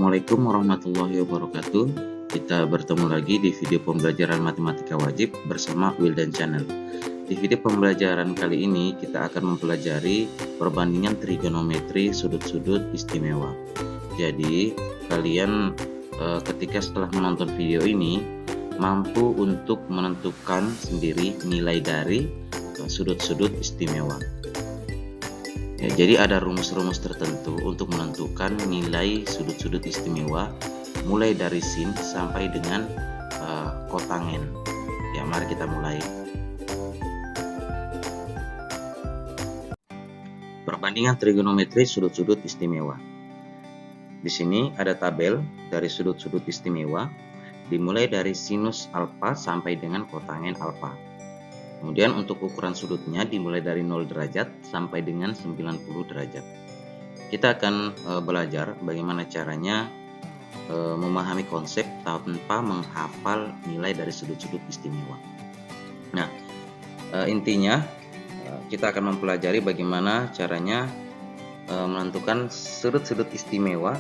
Assalamualaikum warahmatullahi wabarakatuh. Kita bertemu lagi di video pembelajaran matematika wajib bersama Wildan Channel. Di video pembelajaran kali ini kita akan mempelajari perbandingan trigonometri sudut-sudut istimewa. Jadi kalian ketika setelah menonton video ini mampu untuk menentukan sendiri nilai dari sudut-sudut istimewa. Ya, jadi ada rumus-rumus tertentu untuk menentukan nilai sudut-sudut istimewa mulai dari sin sampai dengan kotangen. Ya, mari kita mulai. Perbandingan trigonometri sudut-sudut istimewa. Di sini ada tabel dari sudut-sudut istimewa dimulai dari sinus alfa sampai dengan kotangen alfa. Kemudian untuk ukuran sudutnya dimulai dari 0 derajat sampai dengan 90 derajat. Kita akan belajar bagaimana caranya memahami konsep tanpa menghafal nilai dari sudut-sudut istimewa. Nah, intinya kita akan mempelajari bagaimana caranya menentukan sudut-sudut istimewa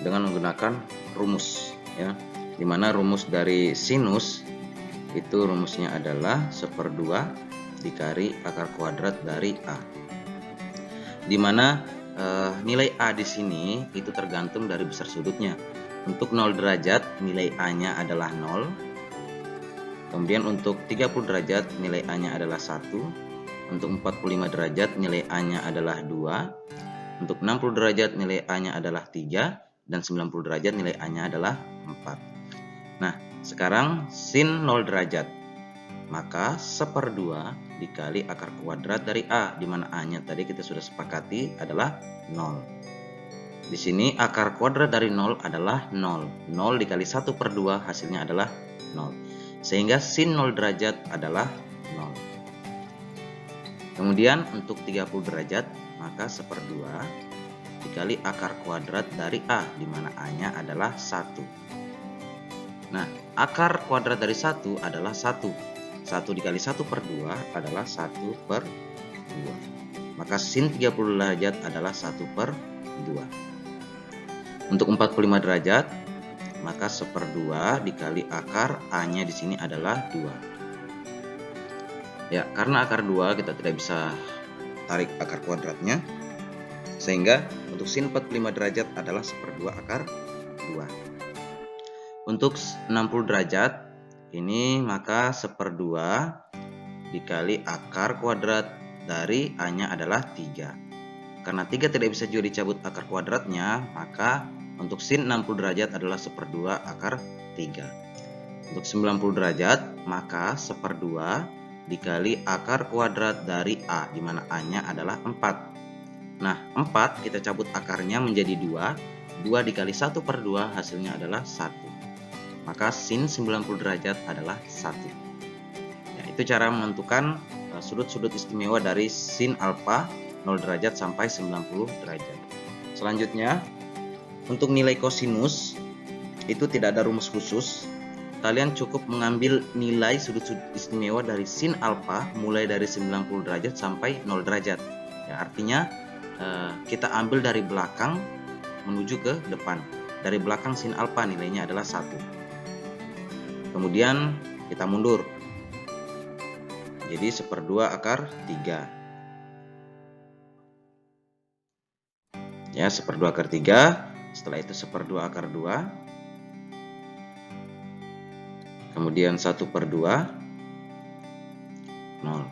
dengan menggunakan rumus, ya. Dimana rumus dari sinus itu rumusnya adalah 1/2 dikali akar kuadrat dari A. Dimana nilai A di sini itu tergantung dari besar sudutnya. Untuk 0 derajat nilai A-nya adalah 0. Kemudian untuk 30 derajat nilai A-nya adalah 1. Untuk 45 derajat nilai A-nya adalah 2. Untuk 60 derajat nilai A-nya adalah 3. Dan 90 derajat nilai A-nya adalah 4. Nah, sekarang sin 0 derajat, maka 1/2 dikali akar kuadrat dari A, di mana A-nya tadi kita sudah sepakati adalah 0. Di sini akar kuadrat dari 0 adalah 0. 0 dikali 1/2 hasilnya adalah 0. Sehingga sin 0 derajat adalah 0. Kemudian untuk 30 derajat, maka 1/2 dikali akar kuadrat dari A, di mana A-nya adalah 1. Nah, akar kuadrat dari 1 adalah 1. 1 dikali 1/2 adalah 1/2. Maka sin 30 derajat adalah 1/2. Untuk 45 derajat, maka 1/2 dikali akar A-nya di sini adalah 2. Ya, karena akar 2 kita tidak bisa tarik akar kuadratnya. Sehingga untuk sin 45 derajat adalah 1/2 akar 2. Untuk 60 derajat ini maka 1/2 dikali akar kuadrat dari A-nya adalah 3. Karena 3 tidak bisa juga dicabut akar kuadratnya, maka untuk sin 60 derajat adalah 1/2 akar 3. Untuk 90 derajat maka 1/2 dikali akar kuadrat dari A, di mana A-nya adalah 4. Nah, 4 kita cabut akarnya menjadi 2. 2 dikali 1/2 hasilnya adalah 1. Maka sin 90 derajat adalah 1. Ya, itu cara menentukan sudut-sudut istimewa dari sin alfa 0 derajat sampai 90 derajat. Selanjutnya, untuk nilai kosinus itu tidak ada rumus khusus. Kalian cukup mengambil nilai sudut-sudut istimewa dari sin alfa mulai dari 90 derajat sampai 0 derajat. Ya, artinya kita ambil dari belakang menuju ke depan. Dari belakang sin alfa nilainya adalah 1. Kemudian kita mundur. Jadi 1/2 akar 3. Ya, 1/2 akar 3. Setelah itu 1/2 akar 2. Kemudian 1/2 0.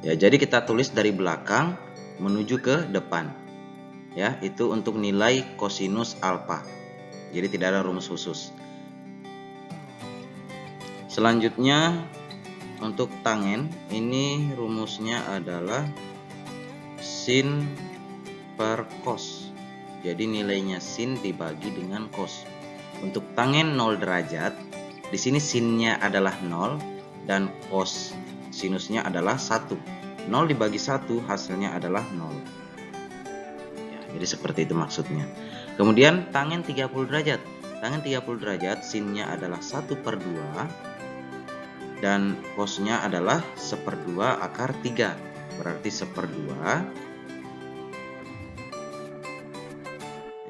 Ya, jadi kita tulis dari belakang menuju ke depan. Ya, itu untuk nilai kosinus alfa. Jadi tidak ada rumus khusus. Selanjutnya untuk tangen, ini rumusnya adalah sin per cos. Jadi nilainya sin dibagi dengan cos. Untuk tangen 0 derajat, di sini sinnya adalah 0 dan cos sinusnya adalah 1. 0 dibagi 1 hasilnya adalah 0. Ya, jadi seperti itu maksudnya. Kemudian tangen 30 derajat. Tangen 30 derajat sinnya adalah 1/2 dan cosnya adalah 1/2 akar 3. Berarti 1/2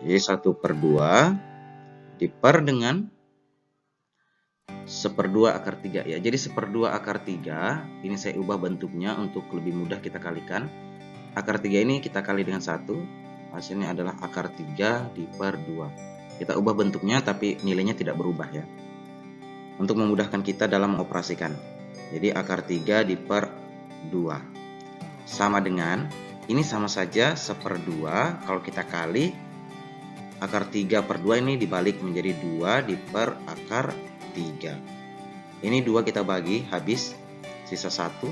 Jadi 1/2 diper dengan 1/2 akar 3 ya. Jadi 1/2 akar 3 ini saya ubah bentuknya untuk lebih mudah kita kalikan. Akar 3 ini kita kali dengan 1, hasilnya adalah akar 3 diper 2. Kita ubah bentuknya tapi nilainya tidak berubah ya, untuk memudahkan kita dalam mengoperasikan. Jadi akar 3 diper 2 sama dengan, ini sama saja 1/2, kalau kita kali akar 3/2 ini dibalik menjadi 2 diper akar 3. Ini 2 kita bagi, habis sisa 1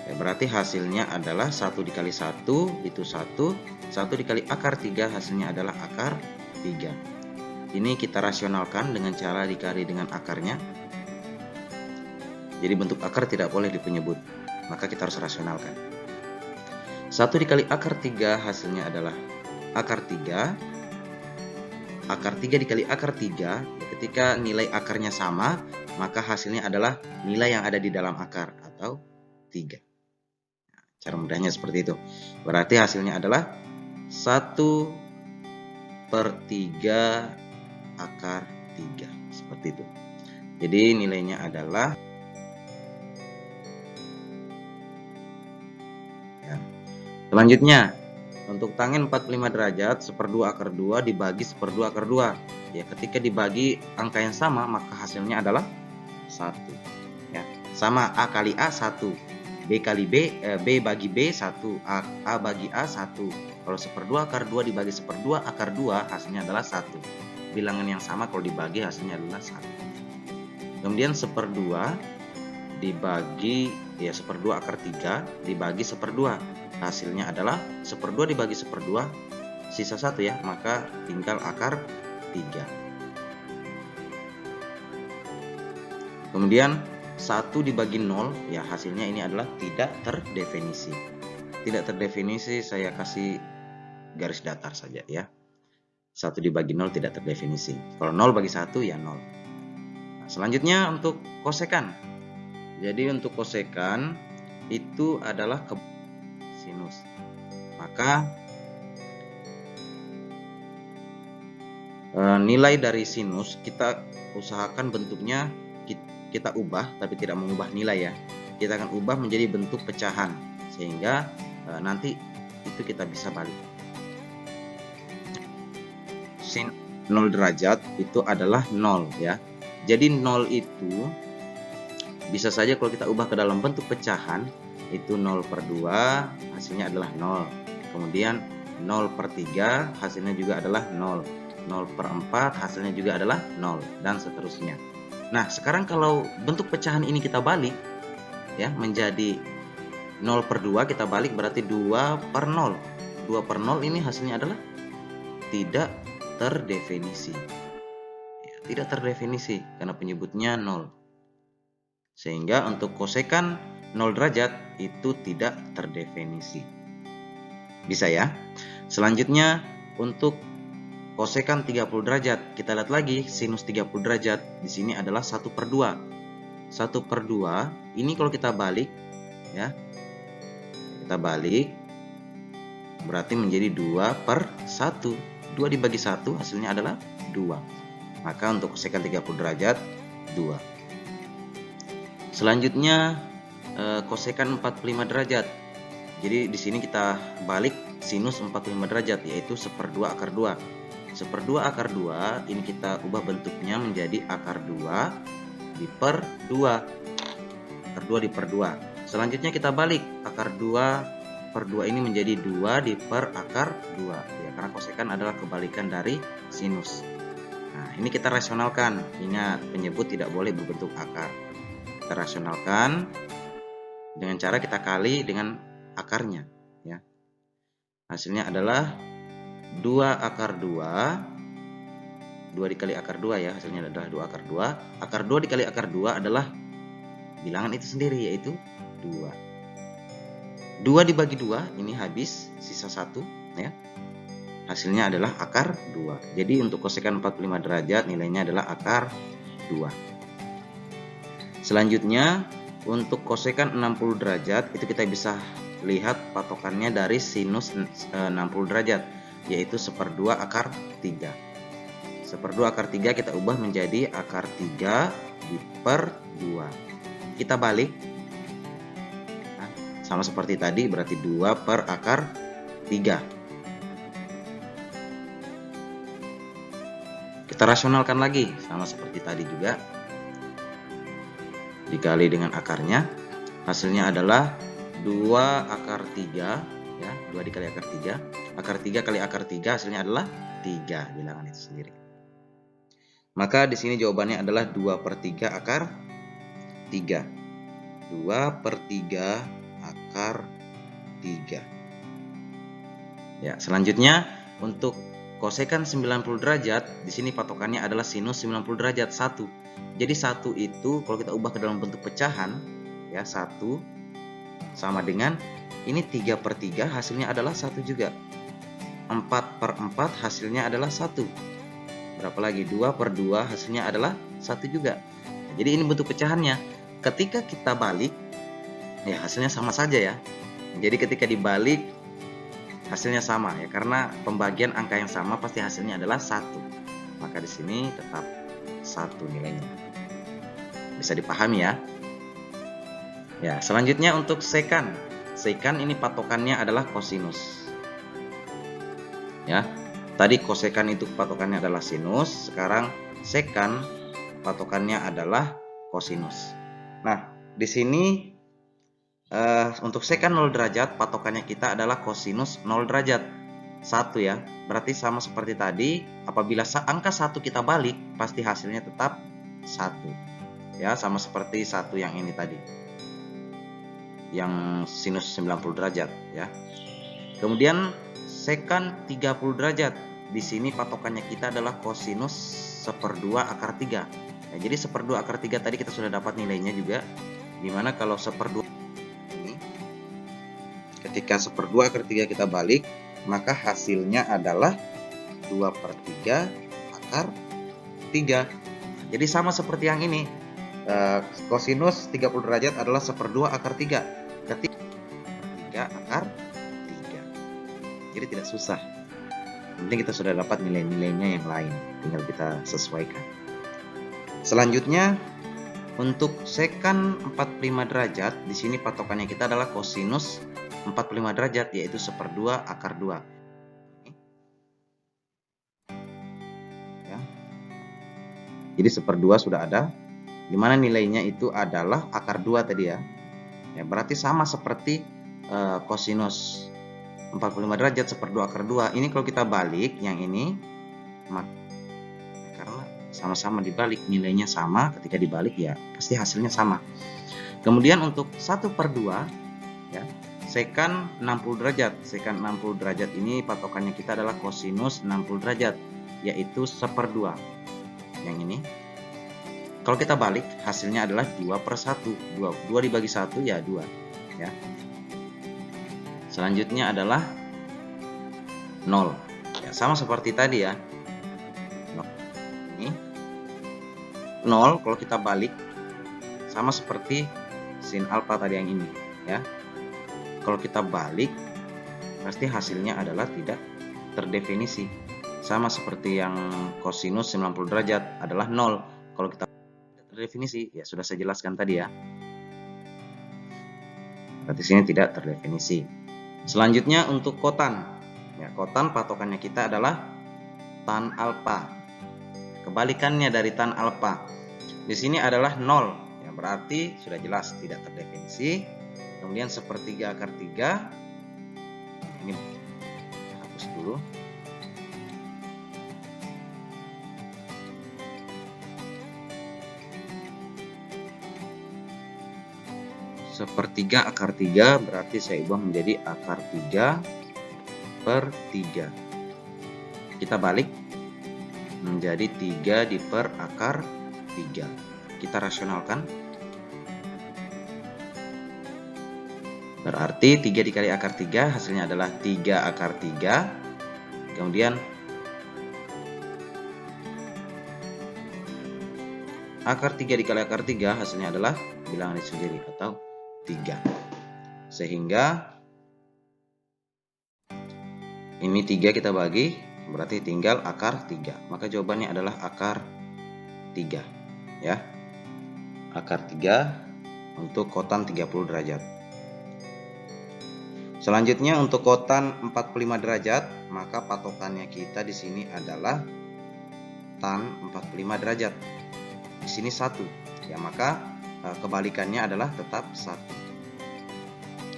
ya, berarti hasilnya adalah 1 dikali 1 itu 1, 1 dikali akar 3 hasilnya adalah akar 3. Ini kita rasionalkan dengan cara dikali dengan akarnya. Jadi bentuk akar tidak boleh dipenyebut, maka kita harus rasionalkan. 1 dikali akar 3 hasilnya adalah akar 3. Akar 3 dikali akar 3, ketika nilai akarnya sama, maka hasilnya adalah nilai yang ada di dalam akar atau 3. Cara mudahnya seperti itu. Berarti hasilnya adalah 1/3 akar 3. Seperti itu. Jadi nilainya adalah ya. Selanjutnya, untuk tangen 45 derajat 1/2 akar 2 dibagi 1/2 akar 2. Ya, ketika dibagi angka yang sama, maka hasilnya adalah 1. Ya. Sama, A kali A 1. B kali B, B bagi B 1, A bagi A 1. Kalau 1/2 akar 2 dibagi 1/2 akar 2 hasilnya adalah 1. Bilangan yang sama kalau dibagi hasilnya adalah 1. Kemudian 1/2 dibagi ya 1/2 akar 3 dibagi 1/2. Hasilnya adalah 1/2 dibagi 1/2 sisa 1 ya, maka tinggal akar 3. Kemudian 1 dibagi 0 ya, hasilnya ini adalah tidak terdefinisi. Tidak terdefinisi saya kasih garis datar saja ya. 1 dibagi 0 tidak terdefinisi. Kalau 0 bagi 1 ya 0. Nah, selanjutnya untuk kosekan. Jadi untuk kosekan itu adalah sinus. Maka nilai dari sinus kita usahakan bentuknya kita ubah, tapi tidak mengubah nilai ya. Kita akan ubah menjadi bentuk pecahan sehingga nanti itu kita bisa balik. Sin 0 derajat itu adalah 0 ya. Jadi 0 itu bisa saja kalau kita ubah ke dalam bentuk pecahan itu 0/2 hasilnya adalah 0. Kemudian 0/3 hasilnya juga adalah 0. 0/4 hasilnya juga adalah 0 dan seterusnya. Nah, sekarang kalau bentuk pecahan ini kita balik ya menjadi 0/2, kita balik berarti 2/0. 2/0 ini hasilnya adalah tidak terdefinisi. Ya, tidak terdefinisi karena penyebutnya 0. Sehingga untuk kosekan 0 derajat itu tidak terdefinisi. Bisa ya? Selanjutnya untuk kosekan 30 derajat, kita lihat lagi sinus 30 derajat. Di sini adalah 1/2. 1/2 ini kalau kita balik ya. Kita balik berarti menjadi 2/1. 2 dibagi 1 hasilnya adalah 2. Maka untuk kosekan 30 derajat 2. Selanjutnya kosekan 45 derajat. Jadi di sini kita balik sinus 45 derajat yaitu 1/2 akar 2. 1/2 akar 2 ini kita ubah bentuknya menjadi akar 2 diper 2. Akar 2 diper 2. Selanjutnya kita balik akar 2/2 ini menjadi 2 diper akar 2 ya, karena kosekan adalah kebalikan dari sinus. Nah, ini kita rasionalkan. Ingat, penyebut tidak boleh berbentuk akar. Kita rasionalkan dengan cara kita kali dengan akarnya ya. Hasilnya adalah 2 akar 2. 2 dikali akar 2 ya, hasilnya adalah 2 akar 2. Akar 2 dikali akar 2 adalah bilangan itu sendiri yaitu 2. 2 dibagi 2 ini habis sisa 1 ya. Hasilnya adalah akar 2. Jadi untuk kosekan 45 derajat nilainya adalah akar 2. Selanjutnya untuk kosekan 60 derajat itu kita bisa lihat patokannya dari sinus 60 derajat. yaitu 1/2 akar 3. 1/2 akar 3 kita ubah menjadi akar 3 per 2. Kita balik. Nah, sama seperti tadi, berarti 2 per akar 3. Kita rasionalkan lagi, sama seperti tadi juga. Dikali dengan akarnya, hasilnya adalah 2 akar 3, ya, 2 dikali akar 3. Akar 3 kali akar 3 hasilnya adalah 3, bilangan itu sendiri. Maka di sini jawabannya adalah 2/3 akar 3. 2/3 akar 3. Ya, selanjutnya untuk kosekan 90 derajat, di sini patokannya adalah sinus 90 derajat 1. Jadi 1 itu kalau kita ubah ke dalam bentuk pecahan, ya, 1 sama dengan ini 3/3 hasilnya adalah 1 juga. 4/4 hasilnya adalah 1. Berapa lagi? 2/2 hasilnya adalah 1 juga. Jadi ini bentuk pecahannya. Ketika kita balik, ya hasilnya sama saja ya. Jadi ketika dibalik hasilnya sama ya, karena pembagian angka yang sama pasti hasilnya adalah 1. Maka di sini tetap 1 nilainya. Bisa dipahami ya. Ya, selanjutnya untuk sekan. Sekan ini patokannya adalah kosinus. Ya. Tadi kosekan itu patokannya adalah sinus, sekarang sekan patokannya adalah kosinus. Nah, di sini untuk sekan 0 derajat patokannya kita adalah kosinus 0 derajat 1 ya. Berarti sama seperti tadi, apabila angka 1 kita balik pasti hasilnya tetap 1. Ya, sama seperti 1 yang ini tadi, yang sinus 90 derajat ya. Kemudian sekan 30 derajat. Di sini patokannya kita adalah kosinus 1/2 akar 3. Ya, jadi 1/2 akar 3 tadi kita sudah dapat nilainya juga. Dimana kalau 1/2 ini, ketika 1/2 akar 3 kita balik, maka hasilnya adalah 2/3 akar 3. Jadi sama seperti yang ini. Kosinus 30 derajat adalah 1/2 akar 3. Ketika 3 akar 3. Jadi tidak susah. Yang penting kita sudah dapat nilai-nilainya yang lain, tinggal kita sesuaikan. Selanjutnya untuk sekan 45 derajat, di sini patokannya kita adalah kosinus 45 derajat, yaitu 1/2 akar 2. Ya. Jadi 1/2 sudah ada, dimana nilainya itu adalah akar 2 tadi ya. Ya, berarti sama seperti kosinus 45 derajat 1/2 akar 2. Ini kalau kita balik yang ini, karena sama-sama dibalik, nilainya sama, ketika dibalik ya pasti hasilnya sama. Kemudian untuk 1/2 ya, sekan 60 derajat. Sekan 60 derajat ini patokannya kita adalah kosinus 60 derajat, yaitu 1/2. Yang ini kalau kita balik hasilnya adalah 2/1. 2 dibagi 1 ya 2 ya. Selanjutnya adalah 0. Ya, sama seperti tadi ya. 0. Ini 0 kalau kita balik sama seperti sin alfa tadi yang ini ya. Kalau kita balik pasti hasilnya adalah tidak terdefinisi. Sama seperti yang kosinus 90 derajat adalah 0. Kalau kita tidak terdefinisi, ya sudah saya jelaskan tadi ya. Berarti sini tidak terdefinisi. Selanjutnya untuk kotan. Ya, kotan patokannya kita adalah tan alfa. Kebalikannya dari tan alfa. Di sini adalah 0. Ya, berarti sudah jelas tidak terdefinisi. Kemudian 1/3 akar 3. Ini hapus dulu. Sepertiga akar 3 berarti saya ubah menjadi akar 3/3. Kita balik menjadi 3 per akar 3. Kita rasionalkan. Berarti 3 dikali akar 3 hasilnya adalah 3 akar 3. Kemudian akar 3 dikali akar 3 hasilnya adalah bilangan itu sendiri atau 3. Sehingga Ini 3 kita bagi, berarti tinggal akar 3. Maka jawabannya adalah akar 3 ya. Akar 3 untuk kotan 30 derajat. Selanjutnya untuk kotan 45 derajat, maka patokannya kita di sini adalah tan 45 derajat. Di sini 1 ya, maka kebalikannya adalah tetap 1.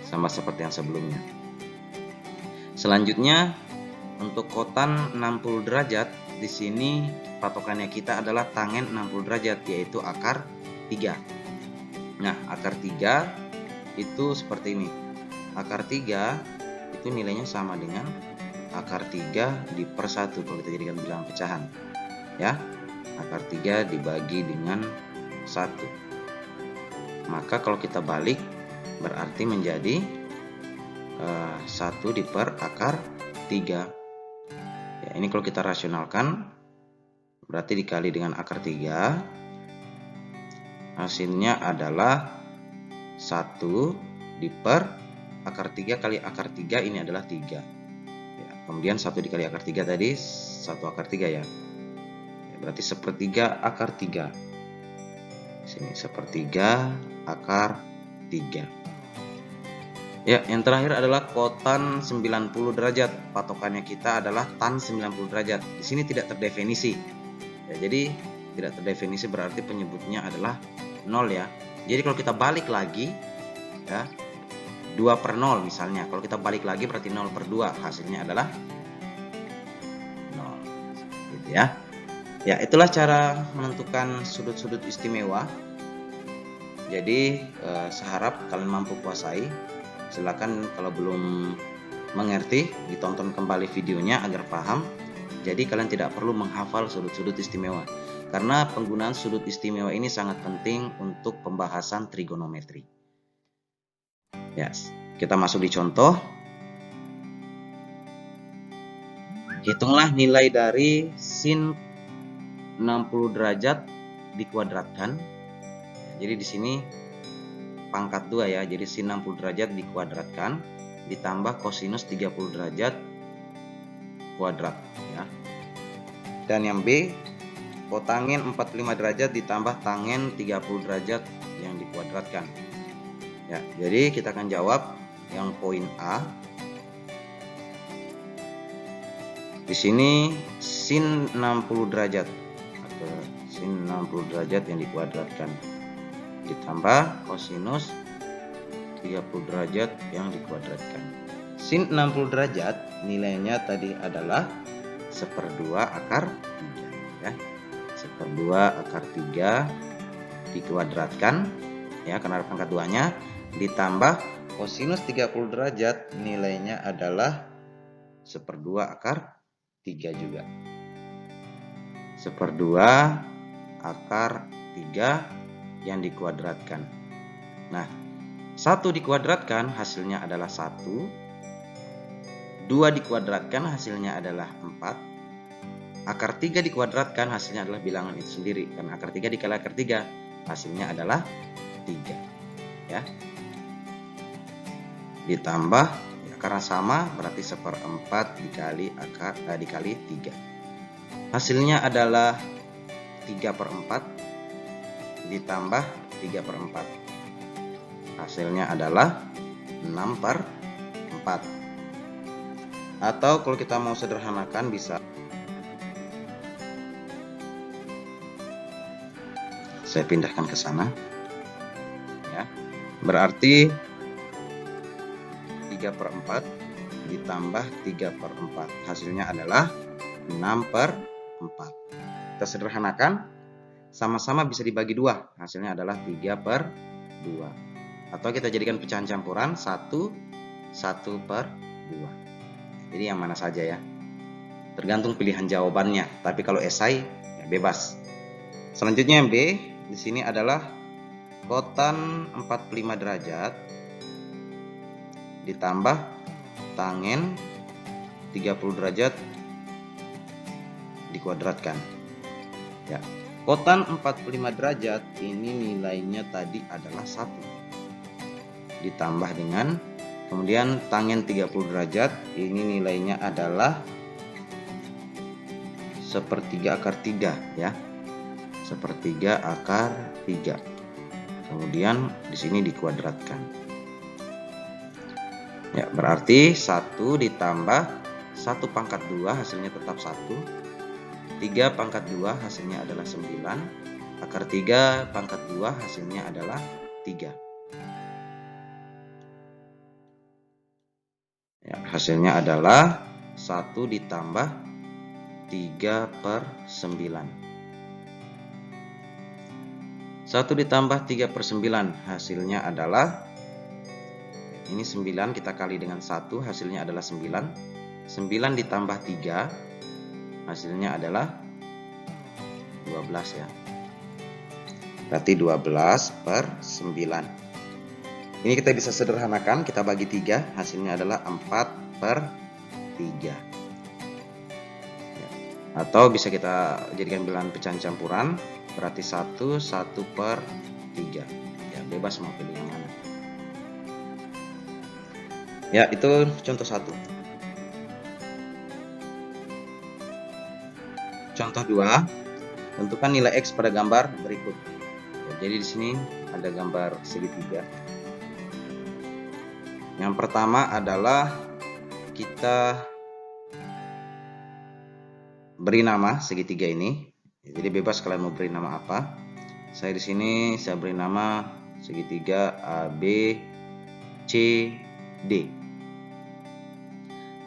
Sama seperti yang sebelumnya. Selanjutnya untuk kotan 60 derajat, di sini patokannya kita adalah tangen 60 derajat, yaitu akar 3. Nah, akar 3 itu seperti ini. Akar 3 itu nilainya sama dengan akar 3 di per 1 kalau kita jadikan bilangan pecahan. Ya, akar 3 dibagi dengan 1. Maka kalau kita balik berarti menjadi 1 di per akar 3. Ya, ini kalau kita rasionalkan berarti dikali dengan akar 3, hasilnya adalah 1 di per akar 3 kali akar 3, ini adalah 3 ya, kemudian 1 dikali akar 3 tadi 1 akar 3 ya, berarti 1/3 akar 3. Sini 1/3 akar 3 ya. Yang terakhir adalah kotan 90 derajat. Patokannya kita adalah tan 90 derajat. Di sini tidak terdefinisi ya, jadi tidak terdefinisi berarti penyebutnya adalah 0 ya. Jadi kalau kita balik lagi ya, 2/0 misalnya, kalau kita balik lagi berarti 0/2, hasilnya adalah 0 gitu ya. Ya, itulah cara menentukan sudut-sudut istimewa. Jadi seharap kalian mampu kuasai. Silakan kalau belum mengerti ditonton kembali videonya agar paham. Jadi kalian tidak perlu menghafal sudut-sudut istimewa, karena penggunaan sudut istimewa ini sangat penting untuk pembahasan trigonometri. Yes. Kita masuk di contoh. Hitunglah nilai dari sin 60 derajat dikuadratkan. Jadi di sini pangkat 2 ya. Jadi sin 60 derajat dikuadratkan ditambah kosinus 30 derajat kuadrat ya. Dan yang B, kotangen 45 derajat ditambah tangen 30 derajat yang dikuadratkan. Ya, jadi kita akan jawab yang poin A. Di sini sin 60 derajat atau sin 60 derajat yang dikuadratkan ditambah kosinus 30 derajat yang dikuadratkan. Sin 60 derajat nilainya tadi adalah 1/2 akar 3 ya. 1/2 akar 3 dikuadratkan ya, karena ada pangkat 2-nya, ditambah kosinus 30 derajat nilainya adalah 1/2 akar 3 juga. 1/2 akar 3 yang dikuadratkan. Nah, 1 dikuadratkan hasilnya adalah 1. 2 dikuadratkan hasilnya adalah 4. Akar 3 dikuadratkan hasilnya adalah bilangan itu sendiri. Karena akar 3 dikali akar 3 hasilnya adalah 3 ya. Ditambah ya, karena sama berarti 1/4 dikali akar dikali 3. Hasilnya adalah 3/4 ditambah 3/4. Hasilnya adalah 6/4. Atau kalau kita mau sederhanakan bisa saya pindahkan ke sana ya. Berarti 3/4 ditambah 3/4 hasilnya adalah 6/4. Kita sederhanakan, sama-sama bisa dibagi 2, hasilnya adalah 3/2. Atau kita jadikan pecahan campuran 1/2. Jadi yang mana saja ya, tergantung pilihan jawabannya. Tapi kalau esai ya bebas. Selanjutnya yang B, di sini adalah kotan 45 derajat ditambah tangen 30 derajat dikuadratkan. Ya, kotan 45 derajat ini nilainya tadi adalah 1 ditambah dengan Kemudian tangen 30 derajat, ini nilainya adalah 1/3 akar 3 ya. 1/3 akar 3. Kemudian di sini dikuadratkan. Ya, berarti 1 ditambah 1 pangkat 2 hasilnya tetap 1. 3 pangkat 2 hasilnya adalah 9. Akar 3 pangkat 2 hasilnya adalah 3. Ya, hasilnya adalah 1 ditambah 3/9. 1 ditambah 3/9 hasilnya adalah, ini 9 kita kali dengan 1 hasilnya adalah 9. 9 ditambah 3 hasilnya adalah 12 ya. Berarti 12/9. Ini kita bisa sederhanakan, kita bagi 3, hasilnya adalah 4/3. Ya. Atau bisa kita jadikan bilangan pecahan campuran, berarti 1/3. Ya, bebas mau pilih yang mana. Ya, itu contoh 1. Contoh 2, tentukan nilai X pada gambar berikut. Ya, jadi di sini ada gambar segitiga. Yang pertama adalah kita beri nama segitiga ini. Jadi bebas kalian mau beri nama apa. Saya di sini beri nama segitiga ABCD.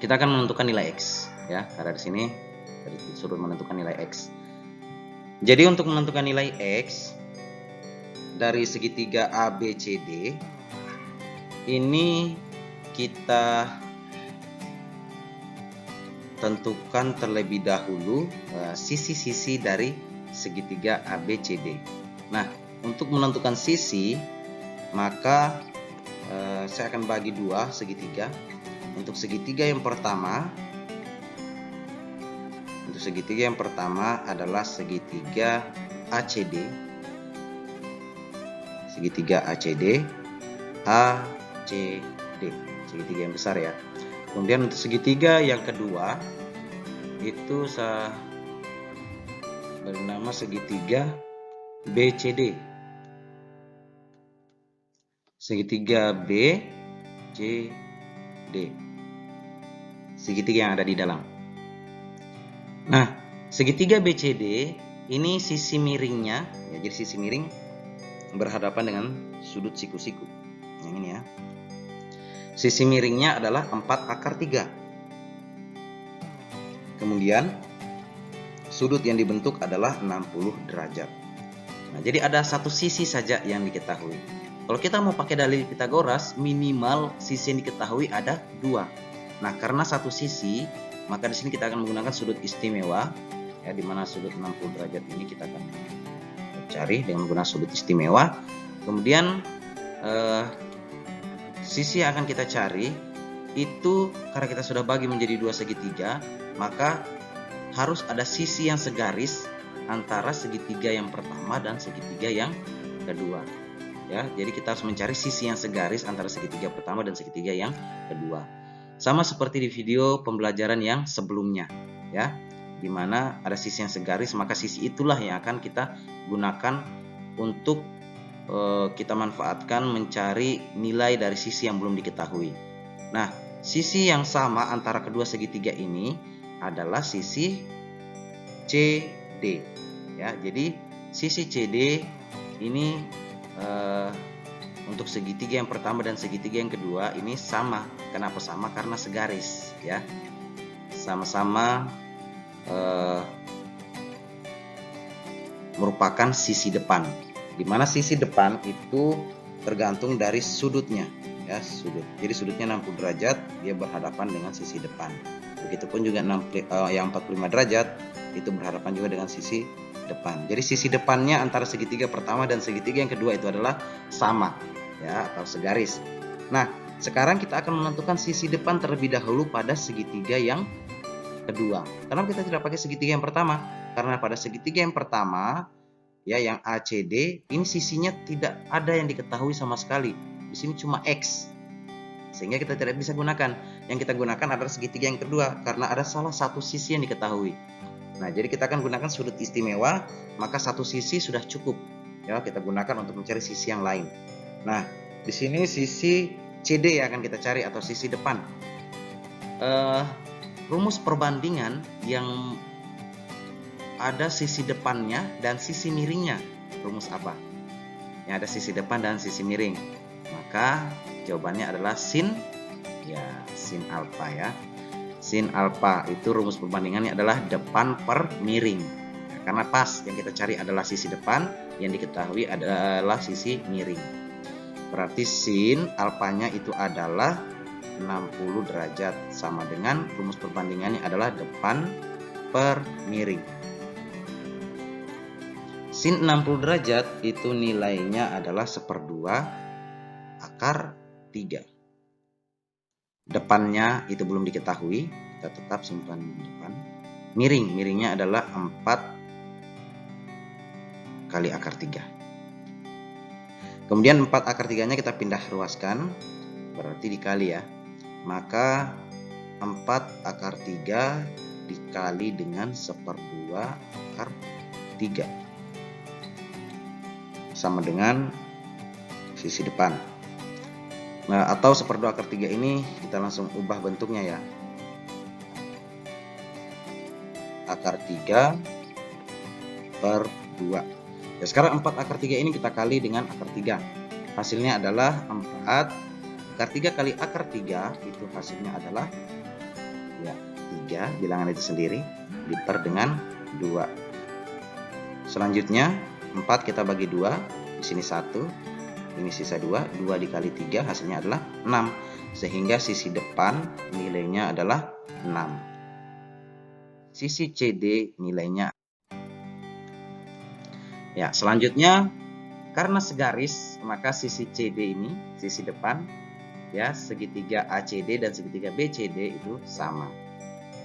Kita akan menentukan nilai X ya, karena di sini disuruh menentukan nilai X. Jadi untuk menentukan nilai X dari segitiga ABCD ini kita tentukan terlebih dahulu sisi-sisi dari segitiga ABCD. Nah, untuk menentukan sisi, maka saya akan bagi 2 segitiga. Untuk segitiga yang pertama, adalah segitiga ACD. Segitiga ACD, segitiga yang besar ya. Kemudian untuk segitiga yang kedua itu saya beri nama segitiga BCD. Segitiga BCD. Segitiga yang ada di dalam. Nah, segitiga BCD ini sisi miringnya ya, jadi sisi miring berhadapan dengan sudut siku-siku. Yang ini ya. Sisi miringnya adalah 4/3. Kemudian sudut yang dibentuk adalah 60 derajat. Nah, jadi ada satu sisi saja yang diketahui. Kalau kita mau pakai dalil Pythagoras, minimal sisi yang diketahui ada 2. Nah, karena satu sisi, maka di sini kita akan menggunakan sudut istimewa ya, di mana sudut 60 derajat ini kita akan cari dengan menggunakan sudut istimewa. Kemudian sisi yang akan kita cari itu karena kita sudah bagi menjadi 2 segitiga, maka harus ada sisi yang segaris antara segitiga yang pertama dan segitiga yang kedua. Ya, jadi kita harus mencari sisi yang segaris antara segitiga pertama dan segitiga yang kedua. Sama seperti di video pembelajaran yang sebelumnya, ya, di mana ada sisi yang segaris, maka sisi itulah yang akan kita gunakan untuk kita manfaatkan mencari nilai dari sisi yang belum diketahui. Nah, sisi yang sama antara kedua segitiga ini adalah sisi CD. Ya, jadi sisi CD ini untuk segitiga yang pertama dan segitiga yang kedua ini sama. Kenapa sama? Karena segaris, ya. Sama-sama merupakan sisi depan. Di mana sisi depan itu tergantung dari sudutnya, ya, sudut. Jadi sudutnya 60 derajat, dia berhadapan dengan sisi depan. Begitupun juga yang 45 derajat itu berhadapan juga dengan sisi depan. Jadi sisi depannya antara segitiga pertama dan segitiga yang kedua itu adalah sama, ya, atau segaris. Nah, sekarang kita akan menentukan sisi depan terlebih dahulu pada segitiga yang kedua. Kenapa kita tidak pakai segitiga yang pertama? Karena pada segitiga yang pertama, ya, yang ACD ini sisinya tidak ada yang diketahui sama sekali. Di sini cuma X. sehingga kita tidak bisa gunakan. Yang kita gunakan adalah segitiga yang kedua karena ada salah satu sisi yang diketahui. Nah, jadi kita akan gunakan sudut istimewa, maka satu sisi sudah cukup. Ya, kita gunakan untuk mencari sisi yang lain. Nah, di sini sisi CD yang akan kita cari atau sisi depan. Rumus perbandingan yang ada sisi depannya dan sisi miringnya. Rumus apa? Yang ada sisi depan dan sisi miring. Maka jawabannya adalah sin alfa ya. Sin alfa itu rumus perbandingannya adalah depan per miring. Nah, karena pas yang kita cari adalah sisi depan, yang diketahui adalah sisi miring. Berarti sin alfanya itu adalah 60 derajat, sama dengan rumus perbandingannya adalah depan per miring. Sin 60 derajat itu nilainya adalah 1/2 akar 3. Depannya itu belum diketahui, kita tetap simpan depan. Miringnya adalah 4 kali akar 3. Kemudian 4 akar 3-nya kita pindah ruaskan, berarti dikali ya. Maka 4 akar 3 dikali dengan 1/2 akar 3. Sama dengan sisi depan. Nah, atau 1/2 akar 3 ini kita langsung ubah bentuknya ya. Akar 3 per 2. Ya, sekarang 4 akar 3 ini kita kali dengan akar 3. Hasilnya adalah 4 akar 3 kali akar 3 itu hasilnya adalah ya 3, bilangan itu sendiri, diper dengan 2. Selanjutnya 4 kita bagi 2, di sini 1, ini sisa 2, 2 dikali 3 hasilnya adalah 6, sehingga sisi depan nilainya adalah 6. Sisi CD nilainya. Ya, selanjutnya karena segaris, maka sisi CD ini, sisi depan ya, segitiga ACD dan segitiga BCD itu sama.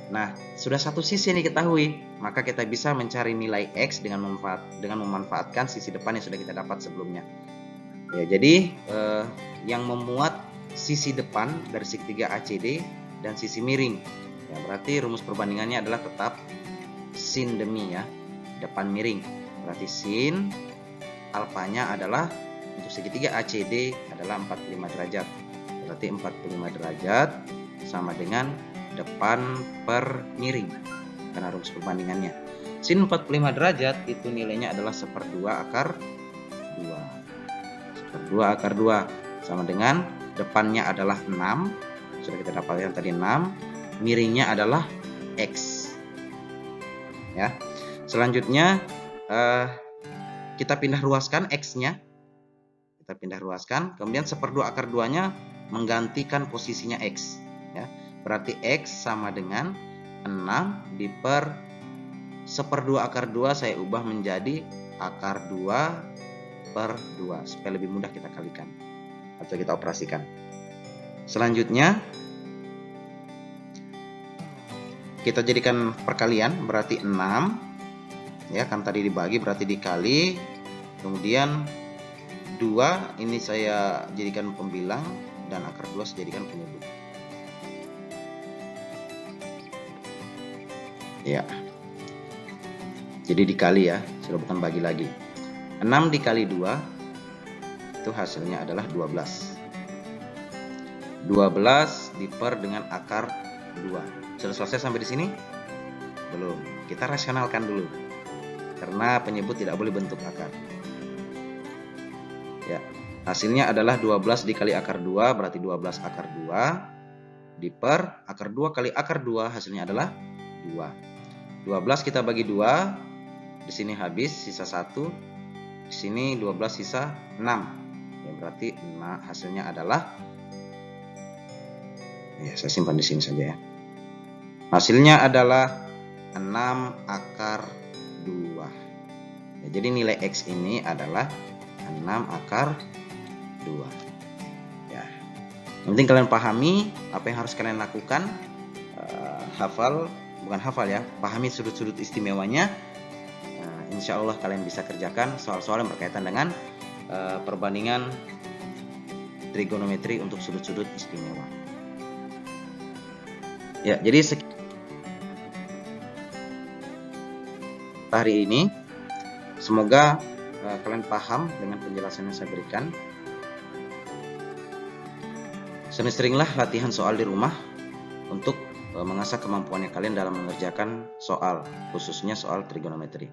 Nah, sudah satu sisi yang diketahui, maka kita bisa mencari nilai X dengan memanfaatkan sisi depan yang sudah kita dapat sebelumnya. Ya, jadi yang memuat sisi depan dari segitiga ACD dan sisi miring, ya berarti rumus perbandingannya adalah tetap sin demi ya, depan miring. Berarti sin alfanya adalah untuk segitiga ACD adalah 45 derajat. Berarti 45 derajat sama dengan depan per miring karena rumus perbandingannya. Sin 45 derajat itu nilainya adalah 1/2 akar 2. 1/2 akar 2 sama dengan depannya adalah 6. Sudah kita dapatkan tadi 6. Miringnya adalah X. Ya. Selanjutnya kita pindah ruaskan X-nya. Kita pindah ruaskan, kemudian 1/2 akar 2-nya menggantikan posisinya X ya. Berarti X sama dengan 6 diper 1/2 akar 2 saya ubah menjadi akar 2 per 2 supaya lebih mudah kita kalikan atau kita operasikan. Selanjutnya kita jadikan perkalian, berarti 6 ya, kan tadi dibagi berarti dikali, kemudian 2 ini saya jadikan pembilang dan akar 2 saya jadikan penyebut. Ya. Jadi dikali ya, sudah bukan bagi lagi. 6 dikali 2 itu hasilnya adalah 12. 12 diper dengan akar 2. Sudah selesai sampai di sini? Belum. Kita rasionalkan dulu. Karena penyebut tidak boleh bentuk akar. Ya, hasilnya adalah 12 dikali akar 2 berarti 12 akar 2 diper akar 2 kali akar 2 hasilnya adalah 2. 12 kita bagi 2, di sini habis sisa 1, di sini 12 sisa 6. Ya, berarti hasilnya adalah, ya saya simpan di sini saja ya. Hasilnya adalah 6 akar 2. Ya, jadi nilai X ini adalah 6 akar 2. Ya. Yang penting kalian pahami apa yang harus kalian lakukan. Bukan hafal ya, pahami sudut-sudut istimewanya. Insya Allah kalian bisa kerjakan soal-soal yang berkaitan dengan perbandingan trigonometri untuk sudut-sudut istimewa. Ya, jadi hari ini semoga kalian paham dengan penjelasan yang saya berikan. Sering-seringlah latihan soal di rumah untuk mengasah kemampuannya kalian dalam mengerjakan soal, khususnya soal trigonometri.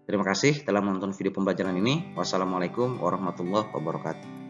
Terima kasih telah menonton video pembelajaran ini. Wassalamualaikum warahmatullahi wabarakatuh.